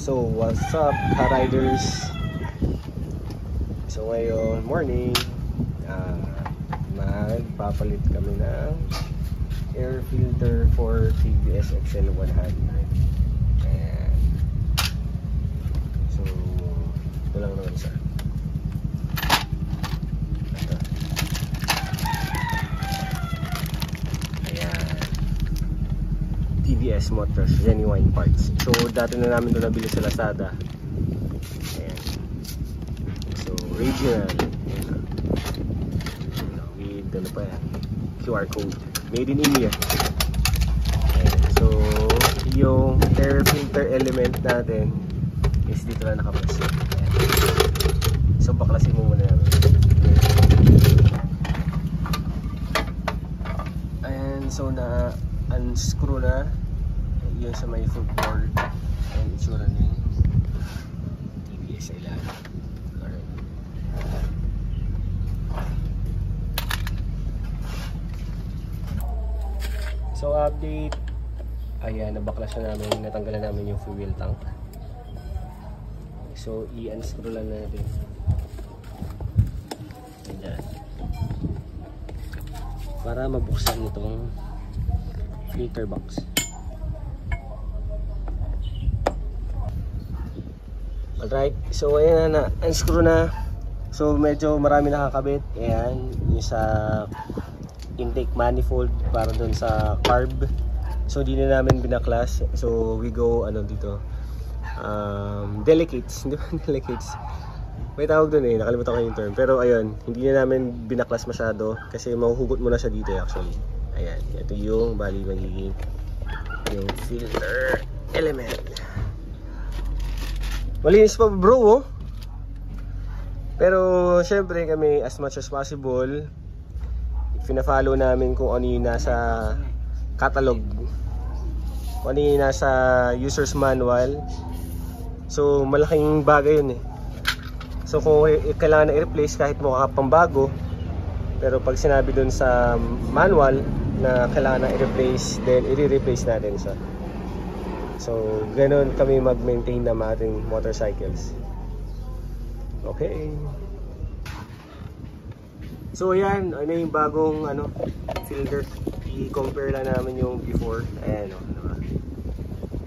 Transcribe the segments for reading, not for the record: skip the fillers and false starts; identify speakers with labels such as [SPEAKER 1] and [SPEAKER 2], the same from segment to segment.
[SPEAKER 1] So what's up, ka-riders? So ngayon morning, magpapalit kami ng air filter for TVS XL100. Ayan. So ito lang naman isa. Ito. Ayan, TVS Motors genuine parts. So dati na namin ito nabili sa Lazada. Ayan. So original. With ano pa yan, QR code. Made in India. Ayan. So yung air filter element natin is dito na nakapasit. So baklasin mo muna namin. Ayan. So na unscrew na yun sa may footboard and itsura na yung TVS sa ilalim. Alright. So update, ayan, nabaklas na namin, natanggalan namin yung fuel tank. So i-unscrew lang natin. Ayan. Para mabuksan itong filter box. Alright, so ayan na, unscrew na. So medyo marami nakakabit. Ayan, yung sa intake manifold para dun sa carb. So di na namin binaklas. So we go ano dito, delicates, hindi ba delicates? May tawag dun eh, nakalimutan ko yung term. Pero ayun, hindi na namin binaklas masyado kasi mahuhugot mo na siya dito actually. Ayan, ito yung bali magiging yung filter element. Malinis pa bro, oh. Pero syempre kami as much as possible pina-follow namin kung ano yung nasa catalog, kung ano yung nasa user's manual. So malaking bagay yun eh. So kung kailangan na i-replace kahit mukha pang bago, pero pag sinabi dun sa manual na kailangan na i-replace, then i-replace natin siya. So ganun kami mag-maintain ng ating motorcycles. Okay. So ayan, ano yung bagong ano, filter. I-compare lang namin yung before. Ayan o, diba?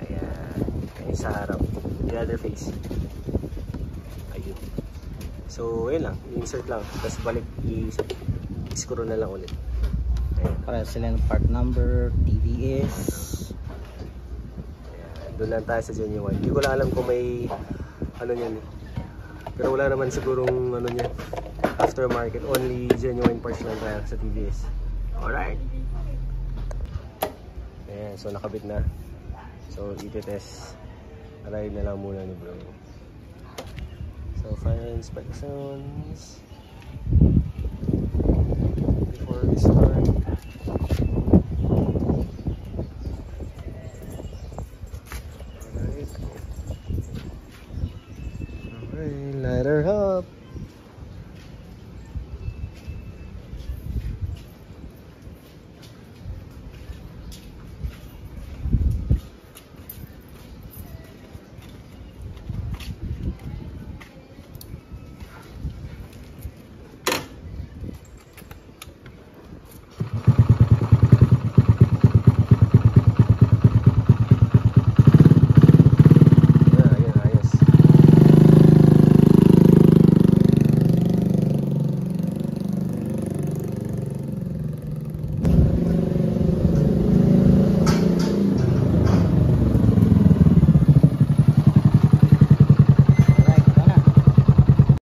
[SPEAKER 1] Ayan, ayan sa harap. The other face. Ayun. So ayan lang, insert lang. Tapos balik, i-screw na lang ulit. Ayan.
[SPEAKER 2] Para sila ng part number, TVS.
[SPEAKER 1] Ayan, doon lang tayo sa genuine. Hindi ko lang alam kung may ano yan eh. Pero wala naman sigurong ano niya, aftermarket, only genuine parts lang tayo sa TVS. Alright. Ayan, so nakabit na. So i-test. Ride na lang muna ni bro. So final inspections before we start. Alright. Alright, light her up.